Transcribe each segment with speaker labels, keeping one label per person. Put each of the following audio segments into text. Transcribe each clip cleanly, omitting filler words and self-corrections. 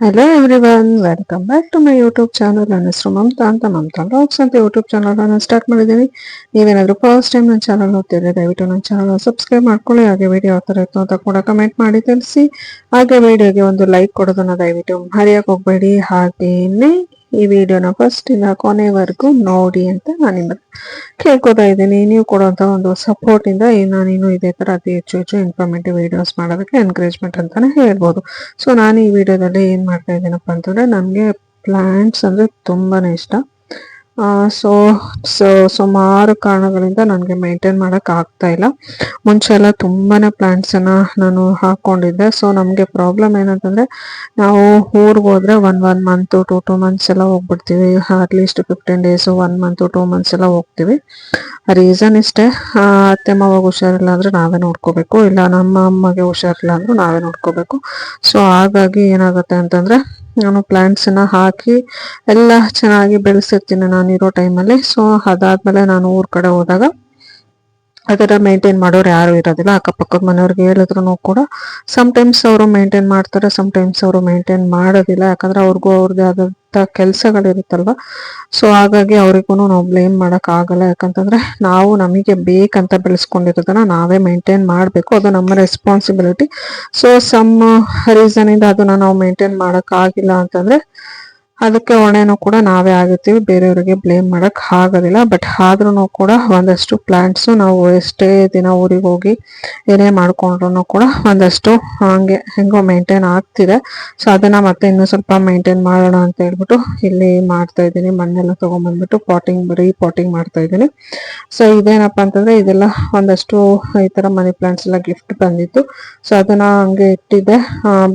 Speaker 1: Hello everyone, welcome back to my YouTube channel. ನನ್ನ ಹೆಸರು Mamata vlogs ಅಂತ ಯೂಟ್ಯೂಬ್ ಚಾನಲ್ ನಾನು ಸ್ಟಾರ್ಟ್ ಮಾಡಿದ್ದೀನಿ. ನೀವೇನಾದರೂ ಫಸ್ಟ್ ಟೈಮ್ ನನ್ನ ಚಾನಲ್ ನೋಡ್ತಿದ್ರೆ ದಯವಿಟ್ಟು ನನ್ನ ಚಾನಲ್ ಸಬ್ಸ್ಕ್ರೈಬ್ ಮಾಡ್ಕೊಳ್ಳಿ. ಹಾಗೆ ವಿಡಿಯೋ ಯಾವ ಥರ ಇತ್ತು ಅಂತ ಕೂಡ ಕಮೆಂಟ್ ಮಾಡಿ ತಿಳಿಸಿ. ಹಾಗೆ ವಿಡಿಯೋಗೆ ಒಂದು ಲೈಕ್ ಕೊಡೋದನ್ನ ದಯವಿಟ್ಟು ಮರೆಯಕ್ಕೆ ಹೋಗಬೇಡಿ. ಹಾಗೇನೆ ಈ ವಿಡಿಯೋನ ಫಸ್ಟ್ ಇಂದ ಕೊನೆವರೆಗೂ ನೋಡಿ ಅಂತ ನಾನು ನಿಮ್ಮನ್ನು ಕೇಳ್ಕೊತಾ ಇದ್ದೀನಿ. ನೀವು ಕೊಡುವಂಥ ಒಂದು ಸಪೋರ್ಟ್ ಇಂದ ನಾನಿನ್ನು ಇದೇ ಥರ ಅತಿ ಹೆಚ್ಚು ಇನ್ಫಾರ್ಮೇಟಿವ್ ವಿಡಿಯೋಸ್ ಮಾಡೋದಕ್ಕೆ ಎನ್ಕರೇಜ್ಮೆಂಟ್ ಅಂತಾನೆ ಹೇಳ್ಬೋದು. ಸೊ ನಾನು ಈ ವಿಡಿಯೋದಲ್ಲಿ ಏನು ಮಾಡ್ತಾ ಇದ್ದೀನಪ್ಪ ಅಂತಂದರೆ, ನನಗೆ ಪ್ಲ್ಯಾಂಟ್ಸ್ ಅಂದರೆ ತುಂಬಾ ಇಷ್ಟ. ಸೊ ಸುಮಾರು ಕಾರಣಗಳಿಂದ ನನಗೆ ಮೇಂಟೈನ್ ಮಾಡೋಕ್ಕೆ ಆಗ್ತಾ ಇಲ್ಲ. ಮುಂಚೆ ಎಲ್ಲ ತುಂಬಾ ಪ್ಲ್ಯಾಂಟ್ಸನ್ನು ನಾನು ಹಾಕ್ಕೊಂಡಿದ್ದೆ. ಸೊ ನಮಗೆ ಪ್ರಾಬ್ಲಮ್ ಏನಂತಂದರೆ, ನಾವು ಊರಿಗೆ ಹೋದರೆ ಒನ್ ಮಂತು 2 ಮಂತ್ಸ್ ಎಲ್ಲ ಹೋಗ್ಬಿಡ್ತೀವಿ. ಅಟ್ಲೀಸ್ಟ್ 15 ಡೇಸು 1 ಮಂತು 2 ಮಂತ್ಸ್ ಎಲ್ಲ ಹೋಗ್ತೀವಿ. ರೀಸನ್ ಇಷ್ಟೇ, ಅತ್ತೆ ಮಾವಾಗ ಹುಷಾರಿಲ್ಲ ಅಂದರೆ ನಾವೇ ನೋಡ್ಕೋಬೇಕು, ಇಲ್ಲ ನಮ್ಮ ಅಮ್ಮಗೆ ಹುಷಾರಿಲ್ಲ ಅಂದರೂ ನಾವೇ ನೋಡ್ಕೋಬೇಕು. ಸೊ ಹಾಗಾಗಿ ಏನಾಗುತ್ತೆ ಅಂತಂದರೆ, ನಾನು ಪ್ಲ್ಯಾಂಟ್ಸನ್ನು ಹಾಕಿ ಎಲ್ಲ ಚೆನ್ನಾಗಿ ಬೆಳೆಸಿರ್ತೀನಿ ನಾನಿರೋ ಟೈಮಲ್ಲಿ. ಸೊ ಅದಾದಮೇಲೆ ನಾನು ಊರ ಕಡೆ ಹೋದಾಗ ಅದರ ಮೇಂಟೈನ್ ಮಾಡೋರು ಯಾರು ಇರೋದಿಲ್ಲ. ಅಕ್ಕಪಕ್ಕದ ಮನೆಯವ್ರಿಗೆ ಹೇಳಿದ್ರು ಕೂಡ ಸಮ್ಟೈಮ್ಸ್ ಅವರು ಮೇಂಟೈನ್ ಮಾಡ್ತಾರೆ, ಸಮ್ಟೈಮ್ಸ್ ಅವರು ಮೇಂಟೈನ್ ಮಾಡೋದಿಲ್ಲ. ಯಾಕಂದರೆ ಅವ್ರಿಗೂ ಅವ್ರದ್ದೇ ಆದಂಥ ಕೆಲಸಗಳಿರುತ್ತಲ್ವ. ಸೊ ಹಾಗಾಗಿ ಅವರಿಗೂ ನಾವು ಬ್ಲೇಮ್ ಮಾಡೋಕ್ಕಾಗಲ್ಲ. ಯಾಕಂತಂದರೆ ನಾವು ನಮಗೆ ಬೇಕಂತ ಬೆಳೆಸ್ಕೊಂಡಿರೋದನ್ನ ನಾವೇ ಮೇಂಟೈನ್ ಮಾಡಬೇಕು, ಅದು ನಮ್ಮ ರೆಸ್ಪಾನ್ಸಿಬಿಲಿಟಿ. ಸೊ ಸಮ್ ರೀಸನಿಂದ ಅದನ್ನು ನಾವು ಮೇಂಟೈನ್ ಮಾಡೋಕ್ಕಾಗಿಲ್ಲ ಅಂತಂದರೆ ಅದಕ್ಕೆ ಹೊಣೆನೂ ಕೂಡ ನಾವೇ ಆಗಿರ್ತೀವಿ, ಬೇರೆಯವರಿಗೆ ಬ್ಲೇಮ್ ಮಾಡೋಕ್ಕೆ ಆಗೋದಿಲ್ಲ. ಬಟ್ ಆದ್ರೂ ಕೂಡ ಒಂದಷ್ಟು ಪ್ಲ್ಯಾಂಟ್ಸು ನಾವು ಎಷ್ಟೇ ದಿನ ಊರಿಗೆ ಹೋಗಿ ಏನೇ ಮಾಡ್ಕೊಂಡ್ರು ಕೂಡ ಒಂದಷ್ಟು ಹಂಗೆ ಹೆಂಗೋ ಮೇಂಟೈನ್ ಆಗ್ತಿದೆ. ಸೊ ಅದನ್ನು ಮತ್ತೆ ಇನ್ನೂ ಸ್ವಲ್ಪ ಮೇಂಟೈನ್ ಮಾಡೋಣ ಅಂತ ಹೇಳ್ಬಿಟ್ಟು ಇಲ್ಲಿ ಮಾಡ್ತಾ ಇದ್ದೀನಿ. ಮಣ್ಣೆಲ್ಲ ತೊಗೊಂಬಂದ್ಬಿಟ್ಟು ಪಾಟಿಂಗ್ ಮಾಡ್ತಾ ಇದ್ದೀನಿ. ಸೊ ಇದೇನಪ್ಪ ಅಂತಂದರೆ, ಇದೆಲ್ಲ ಒಂದಷ್ಟು ಈ ಥರ ಮನಿ ಪ್ಲ್ಯಾಂಟ್ಸ್ ಎಲ್ಲ ಗಿಫ್ಟ್ ಬಂದಿತ್ತು. ಸೊ ಅದನ್ನು ಹಂಗೆ ಇಟ್ಟಿದ್ದೆ,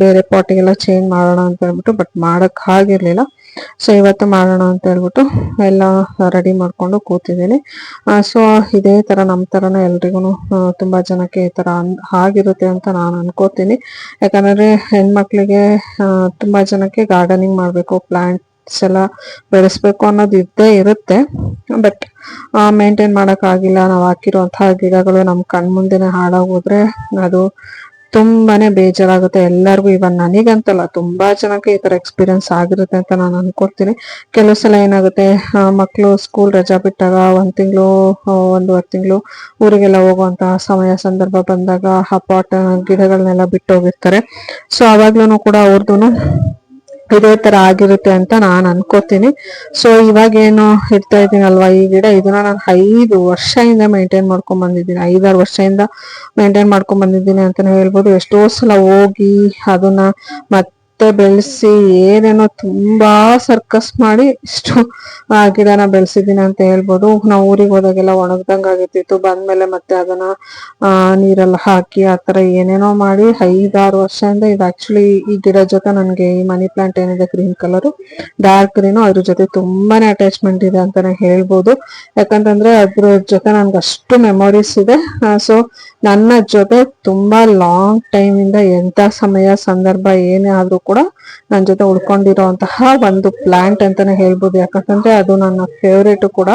Speaker 1: ಬೇರೆ ಪಾಟಿಗೆಲ್ಲ ಚೇಂಜ್ ಮಾಡೋಣ ಅಂತ ಹೇಳ್ಬಿಟ್ಟು. ಬಟ್ ಮಾಡೋಕ್ಕಾಗಿರಲಿಲ್ಲ. ಸೊ ಇವತ್ತು ಮಾಡೋಣ ಅಂತ ಹೇಳ್ಬಿಟ್ಟು ಎಲ್ಲ ರೆಡಿ ಮಾಡ್ಕೊಂಡು ಕೂತಿದ್ದೀನಿ. ಸೊ ಇದೇ ಥರ ನಮ್ಮ ಥರನೇ ಎಲ್ರಿಗೂ ತುಂಬ ಜನಕ್ಕೆ ಈ ಥರ ಆಗಿರುತ್ತೆ ಅಂತ ನಾನು ಅನ್ಕೋತೀನಿ. ಯಾಕಂದರೆ ಹೆಣ್ಮಕ್ಳಿಗೆ ತುಂಬ ಜನಕ್ಕೆ ಗಾರ್ಡನಿಂಗ್ ಮಾಡಬೇಕು, ಪ್ಲ್ಯಾಂಟ್ಸ್ ಎಲ್ಲ ಬೆಳೆಸ್ಬೇಕು ಅನ್ನೋದು ಇದ್ದೇ ಇರುತ್ತೆ. ಬಟ್ ಮೇಂಟೈನ್ ಮಾಡೋಕ್ಕಾಗಿಲ್ಲ. ನಾವು ಹಾಕಿರುವಂತಹ ಗಿಡಗಳು ನಮ್ಮ ಕಣ್ಮುಂದೆನೇ ಹಾಳಾಗೋದ್ರೆ ಅದು ತುಂಬಾನೇ ಬೇಜಾರಾಗುತ್ತೆ ಎಲ್ಲರಿಗೂ. ಇವನ್ ನನಗಂತಲ್ಲ, ತುಂಬಾ ಜನಕ್ಕೆ ಈ ತರ ಎಕ್ಸ್ಪೀರಿಯನ್ಸ್ ಆಗಿರುತ್ತೆ ಅಂತ ನಾನು ಅನ್ಕೊಡ್ತೀನಿ. ಕೆಲವು ಸಲ ಏನಾಗುತ್ತೆ, ಮಕ್ಕಳು ಸ್ಕೂಲ್ ರಜಾ ಬಿಟ್ಟಾಗ 1 ತಿಂಗಳು 1.5 ತಿಂಗಳು ಊರಿಗೆಲ್ಲ ಹೋಗುವಂತಹ ಸಮಯ ಸಂದರ್ಭ ಬಂದಾಗ ಆ ಪಾಟ್ ಗಿಡಗಳನ್ನೆಲ್ಲ ಬಿಟ್ಟೋಗಿರ್ತಾರೆ. ಸೊ ಅವಾಗ್ಲೂ ಕೂಡ ಅವ್ರದ್ದು ಇದೇ ತರ ಆಗಿರುತ್ತೆ ಅಂತ ನಾನು ಅನ್ಕೋತೀನಿ. ಸೊ ಇವಾಗೇನು ಇಡ್ತಾ ಇದ್ದೀನಲ್ವಾ ಈ ಗಿಡ, ಇದನ್ನ ನಾನು 5 ವರ್ಷದಿಂದ ಮೇಂಟೈನ್ ಮಾಡ್ಕೊಂಡ್ ಬಂದಿದ್ದೀನಿ. 5-6 ವರ್ಷದಿಂದ ಮೇಂಟೈನ್ ಮಾಡ್ಕೊಂಡ್ ಬಂದಿದ್ದೀನಿ ಅಂತಾನೆ ಹೇಳ್ಬೋದು. ಎಷ್ಟೋ ಸಲ ಹೋಗಿ ಅದನ್ನ ಮತ್ತೆ ಬೆಳೆಸಿ ಏನೇನೋ ತುಂಬಾ ಸರ್ಕಸ್ ಮಾಡಿ ಇಷ್ಟು ಗಿಡನ ಬೆಳೆಸಿದ್ದೀನಿ ಅಂತ ಹೇಳ್ಬೋದು. ನಾವು ಊರಿಗೆ ಹೋದಾಗೆಲ್ಲ ಒಣಗ್ದಂಗ ಆಗಿರ್ತಿತ್ತು. ಬಂದ್ಮೇಲೆ ಮತ್ತೆ ಅದನ್ನ ನೀರೆಲ್ಲ ಹಾಕಿ ಆ ತರ ಏನೇನೋ ಮಾಡಿ 5-6 ವರ್ಷದಿಂದ ಇದು ಆಕ್ಚುಲಿ ಈ ಗಿಡ ಜೊತೆ ನನಗೆ ಈ ಮನಿ ಪ್ಲಾಂಟ್ ಏನಿದೆ ಗ್ರೀನ್ ಕಲರ್ ಡಾರ್ಕ್ ಗ್ರೀನು, ಅದ್ರ ಜೊತೆ ತುಂಬಾನೇ ಅಟ್ಯಾಚ್ಮೆಂಟ್ ಇದೆ ಅಂತಾನೆ ಹೇಳ್ಬೋದು. ಯಾಕಂತಂದ್ರೆ ಅದ್ರ ಜೊತೆ ನನ್ಗೆ ಅಷ್ಟು ಮೆಮೊರೀಸ್ ಇದೆ. ಸೊ ನನ್ನ ಜೊತೆ ತುಂಬಾ ಲಾಂಗ್ ಟೈಮ್ ಇಂದ ಎಂತ ಸಮಯ ಸಂದರ್ಭ ಏನೇ ಆದ್ರೂ ಕೂಡ ನನ್ನ ಜೊತೆ ಉಳ್ಕೊಂಡಿರೋಂತಹ ಒಂದು ಪ್ಲಾಂಟ್ ಅಂತಾನೆ ಹೇಳ್ಬೋದು. ಯಾಕಂತಂದ್ರೆ ಅದು ನನ್ನ ಫೇವ್ರೇಟ್ ಕೂಡ.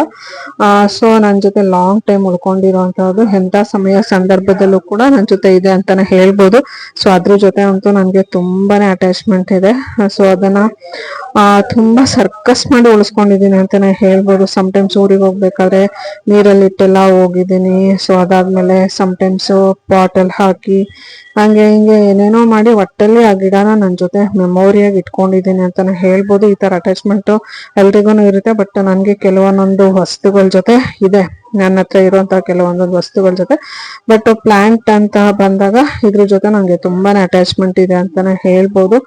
Speaker 1: ಸೊ ನನ್ನ ಜೊತೆ ಲಾಂಗ್ ಟೈಮ್ ಉಳ್ಕೊಂಡಿರೋಂತಹದ್ದು, ಎಂತ ಸಮಯ ಸಂದರ್ಭದಲ್ಲೂ ಕೂಡ ನನ್ನ ಜೊತೆ ಇದೆ ಅಂತಾನೆ ಹೇಳ್ಬೋದು. ಸೊ ಅದ್ರ ಜೊತೆ ಅಂತೂ ನನಗೆ ತುಂಬಾನೇ ಅಟ್ಯಾಚ್ಮೆಂಟ್ ಇದೆ. ಸೊ ಅದನ್ನ ತುಂಬಾ ಸರ್ಕಸ್ ಮಾಡಿ ಉಳಿಸ್ಕೊಂಡಿದ್ದೀನಿ ಅಂತಾನೆ ಹೇಳ್ಬೋದು. ಸಮ್ಟೈಮ್ಸ್ ಊರಿಗೆ ಹೋಗ್ಬೇಕಾದ್ರೆ ನೀರಲ್ಲಿ ಇಟ್ಟೆಲ್ಲ ಹೋಗಿದ್ದೀನಿ. ಸೊ ಅದಾದ್ಮೇಲೆ ಸಮ್ಟೈಮ್ಸ್ ಪಾಟಲ್ಲಿ ಹಾಕಿ ಹಂಗೆ ಹಿಂಗೆ ಏನೇನೋ ಮಾಡಿ ಒಟ್ಟಲ್ಲಿ ಆ ಗಿಡನ ನನ್ನ ಜೊತೆ ಮೆಮೊರಿಯಾಗಿ ಇಟ್ಕೊಂಡಿದ್ದೀನಿ ಅಂತಾನೆ ಹೇಳ್ಬೋದು. ಈ ತರ ಅಟ್ಯಾಚ್ಮೆಂಟ್ ಎಲ್ರಿಗೂ ಇರುತ್ತೆ. ಬಟ್ ನನಗೆ ಕೆಲವೊಂದೊಂದು ವಸ್ತುಗಳ ಜೊತೆ ಇದೆ, ನನ್ನ ಹತ್ರ ಇರುವಂತಹ ಕೆಲವೊಂದೊಂದು ವಸ್ತುಗಳ ಜೊತೆ. ಬಟ್ ಪ್ಲಾಂಟ್ ಅಂತ ಬಂದಾಗ ಇದ್ರ ಜೊತೆ ನನಗೆ ತುಂಬಾನೇ ಅಟ್ಯಾಚ್ಮೆಂಟ್ ಇದೆ ಅಂತಾನೆ ಹೇಳ್ಬೋದು.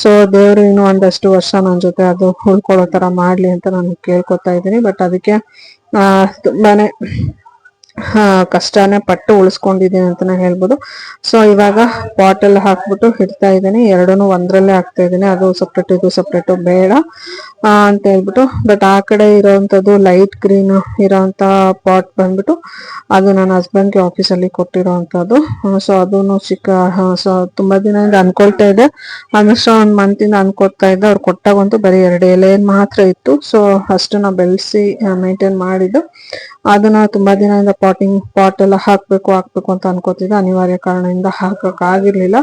Speaker 1: ಸೊ ದೇವರು ಇನ್ನೂ ಒಂದಷ್ಟು ವರ್ಷ ನನ್ನ ಜೊತೆ ಅದು ಉಳ್ಕೊಳ್ಳೋ ತರ ಮಾಡ್ಲಿ ಅಂತ ನಾನು ಕೇಳ್ಕೊತಾ ಇದ್ದೀನಿ. ಬಟ್ ಅದಕ್ಕೆ ತುಂಬಾನೇ ಕಷ್ಟನೇ ಪಟ್ಟು ಉಳಿಸ್ಕೊಂಡಿದ್ದೀನಿ ಅಂತಾನೆ ಹೇಳ್ಬೋದು. ಸೊ ಇವಾಗ ಪಾಟಲ್ಲಿ ಹಾಕ್ಬಿಟ್ಟು ಇಡ್ತಾ ಇದ್ದೀನಿ. ಎರಡನ್ನೂ ಒಂದ್ರಲ್ಲೇ ಹಾಕ್ತಾ ಇದ್ದೀನಿ. ಅದು ಸಪ್ರೇಟ್ ಇದು ಸಪ್ರೇಟ್ ಬೇಡ ಅಂತ ಹೇಳ್ಬಿಟ್ಟು. ಬಟ್ ಆ ಕಡೆ ಇರೋವಂಥದ್ದು ಲೈಟ್ ಗ್ರೀನ್ ಇರೋಂಥ ಪಾಟ್ ಬಂದ್ಬಿಟ್ಟು ಅದು ನನ್ನ ಹಸ್ಬೆಂಡ್ಗೆ ಆಫೀಸಲ್ಲಿ ಕೊಟ್ಟಿರೋವಂಥದ್ದು. ಸೊ ಅದನ್ನು ಸೊ ತುಂಬಾ ದಿನದಿಂದ ಅನ್ಕೊಳ್ತಾ ಇದ್ದೆ, ಆಲ್ಮೋಸ್ಟ್ 1 ಮಂತಿಂದ ಅನ್ಕೊಳ್ತಾ ಇದ್ದೆ. ಅವ್ರು ಕೊಟ್ಟಾಗಂತೂ ಬರೀ 2 ಎಲೆ ಮಾತ್ರ ಇತ್ತು. ಸೊ ಅಷ್ಟನ್ನ ಬೆಳೆಸಿ ಮೇಂಟೈನ್ ಮಾಡಿದ್ದು ಅದನ್ನ ತುಂಬಾ ದಿನದಿಂದ ಪಾಟ್ ಎಲ್ಲ ಹಾಕ್ಬೇಕು ಅಂತ ಅನ್ಕೋತಿದ್ದೆ. ಅನಿವಾರ್ಯ ಕಾರಣದಿಂದ ಹಾಕಕ್ ಆಗಿರ್ಲಿಲ್ಲ.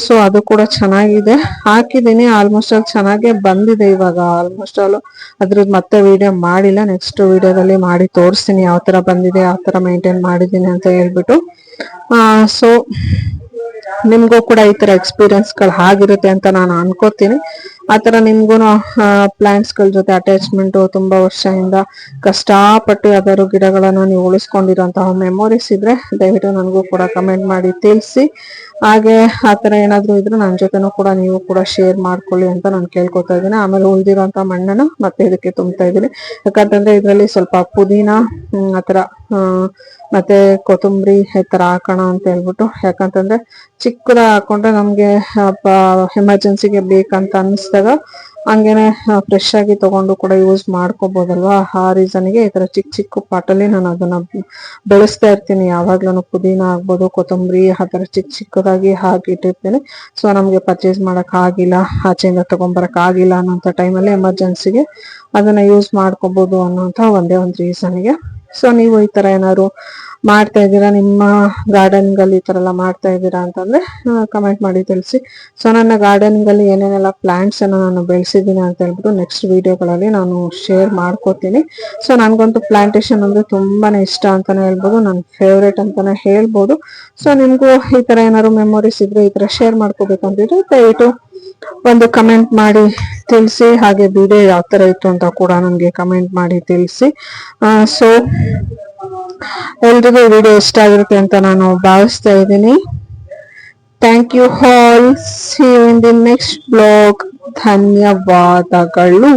Speaker 1: ಸೊ ಅದು ಕೂಡ ಚೆನ್ನಾಗಿದೆ, ಹಾಕಿದೀನಿ. ಆಲ್ಮೋಸ್ಟ್ ಆಲ್ ಚೆನ್ನಾಗೇ ಬಂದಿದೆ ಇವಾಗ. ಆಲ್ಮೋಸ್ಟ್ ಆಲ್ ಅದ್ರದ್ದು ಮತ್ತೆ ವಿಡಿಯೋ ಮಾಡಿಲ್ಲ. ನೆಕ್ಸ್ಟ್ ವಿಡಿಯೋದಲ್ಲಿ ಮಾಡಿ ತೋರಿಸ್ತೀನಿ ಯಾವ ತರ ಬಂದಿದೆ, ಯಾವ ತರ ಮೇಂಟೈನ್ ಮಾಡಿದ್ದೀನಿ ಅಂತ ಹೇಳ್ಬಿಟ್ಟು. ಸೊ ನಿಮ್ಗೂ ಕೂಡ ಈ ತರ ಎಕ್ಸ್ಪೀರಿಯನ್ಸ್ ಗಳು ಆಗಿರುತ್ತೆ ಅಂತ ನಾನು ಅನ್ಕೋತೀನಿ. ಆತರ ನಿಮ್ಗೂನು ಪ್ಲಾಂಟ್ಸ್ ಗಳ ಜೊತೆ ಅಟ್ಯಾಚ್ಮೆಂಟ್ ತುಂಬಾ ವರ್ಷದಿಂದ ಕಷ್ಟಪಟ್ಟು ಯಾವ್ದಾದ್ರು ಗಿಡಗಳನ್ನ ನೀವು ಉಳಿಸ್ಕೊಂಡಿರೋಂತಹ ಮೆಮೊರೀಸ್ ಇದ್ರೆ ದಯವಿಟ್ಟು ನನಗೂ ಕೂಡ ಕಮೆಂಟ್ ಮಾಡಿ ತಿಳಿಸಿ. ಹಾಗೆ ಆತರ ಏನಾದ್ರು ಇದ್ರೆ ನನ್ನ ಜೊತೆನೂ ಕೂಡ ನೀವು ಕೂಡ ಶೇರ್ ಮಾಡ್ಕೊಳ್ಳಿ ಅಂತ ನಾನು ಕೇಳ್ಕೊತಾ ಇದ್ದೀನಿ. ಆಮೇಲೆ ಉಳಿದಿರೋಂತ ಮಣ್ಣನ್ನ ಮತ್ತೆ ಇದಕ್ಕೆ ತುಂಬ್ತಾ ಇದ್ದೀನಿ. ಯಾಕಂತಂದ್ರೆ ಇದ್ರಲ್ಲಿ ಸ್ವಲ್ಪ ಪುದೀನ ಆತರ ಮತ್ತೆ ಕೊತ್ತಂಬರಿ ಈ ತರ ಹಾಕೋಣ ಅಂತ ಹೇಳ್ಬಿಟ್ಟು. ಯಾಕಂತಂದ್ರೆ ಚಿಕ್ಕದ ಹಾಕೊಂಡ್ರೆ ನಮ್ಗೆ ಎಮರ್ಜೆನ್ಸಿಗೆ ಬೇಕಂತ ಅನಿಸ್ದಾಗ ಹಂಗೇನೆ ಫ್ರೆಶ್ ಆಗಿ ತಗೊಂಡು ಕೂಡ ಯೂಸ್ ಮಾಡ್ಕೋಬಹುದಲ್ವಾ. ಆ ರೀಸನ್ಗೆ ಈ ತರ ಚಿಕ್ಕ ಚಿಕ್ಕ ಪಾಟಲ್ಲಿ ನಾನು ಅದನ್ನ ಬೆಳೆಸ್ತಾ ಇರ್ತೀನಿ. ಯಾವಾಗ್ಲೂ ಪುದೀನ ಆಗ್ಬೋದು, ಕೊತ್ತಂಬರಿ ಆ ತರ ಚಿಕ್ಕ ಚಿಕ್ಕದಾಗಿ ಹಾಕಿಟ್ಟಿರ್ತೀನಿ. ಸೊ ನಮ್ಗೆ ಪರ್ಚೇಸ್ ಮಾಡಕ್ ಆಗಿಲ್ಲ, ಆಚೆಯಿಂದ ತಗೊಂಬರಕ್ ಆಗಿಲ್ಲ ಅನ್ನೋಂಥ ಟೈಮಲ್ಲಿ ಎಮರ್ಜೆನ್ಸಿಗೆ ಅದನ್ನ ಯೂಸ್ ಮಾಡ್ಕೋಬಹುದು ಅನ್ನೋಂಥ ಒಂದೇ ಒಂದು ರೀಸನ್ಗೆ. ಸೊ ನೀವು ಈ ತರ ಏನಾದ್ರು ಮಾಡ್ತಾ ಇದ್ದೀರಾ, ನಿಮ್ಮ ಗಾರ್ಡನಿಂಗ್ ಅಲ್ಲಿ ಈ ತರ ಎಲ್ಲ ಮಾಡ್ತಾ ಇದ್ದೀರಾ ಅಂತಂದ್ರೆ ಕಮೆಂಟ್ ಮಾಡಿ ತಿಳಿಸಿ. ಸೊ ನನ್ನ ಗಾರ್ಡನಿಂಗ್ ಅಲ್ಲಿ ಏನೇನೆಲ್ಲ ಪ್ಲಾಂಟ್ಸ್ ಅನ್ನ ನಾನು ಬೆಳೆಸಿದ್ದೀನಿ ಅಂತ ಹೇಳ್ಬಿಟ್ಟು ನೆಕ್ಸ್ಟ್ ವಿಡಿಯೋಗಳಲ್ಲಿ ನಾನು ಶೇರ್ ಮಾಡ್ಕೋತೀನಿ. ಸೊ ನನ್ಗಂತೂ ಪ್ಲಾಂಟೇಶನ್ ಅಂದ್ರೆ ತುಂಬಾನೇ ಇಷ್ಟ ಅಂತಾನೆ ಹೇಳ್ಬೋದು, ನನ್ನ ಫೇವ್ರೇಟ್ ಅಂತಾನೆ ಹೇಳ್ಬೋದು. ಸೊ ನಿಮ್ಗೂ ಈ ತರ ಏನಾದ್ರು ಮೆಮೊರೀಸ್ ಇದ್ರೆ ಈ ತರ ಶೇರ್ ಮಾಡ್ಕೋಬೇಕಂತಿದ್ರೆ ದಯವಿಟ್ಟು ಒಂದು ಕಮೆಂಟ್ ಮಾಡಿ ತಿಳಿಸಿ. ಹಾಗೆ ವಿಡಿಯೋ ಯಾವ ತರ ಇತ್ತು ಅಂತ ಕೂಡ ನನಗೆ ಕಮೆಂಟ್ ಮಾಡಿ ತಿಳಿಸಿ. ಸೊ ಎಲ್ರಿಗೂ ವಿಡಿಯೋ ಇಷ್ಟ ಆಗಿರುತ್ತೆ ಅಂತ ನಾನು ಭಾವಿಸ್ತಾ ಇದ್ದೀನಿ. Thank you all. See you in the next blog. ಧನ್ಯವಾದಗಳು.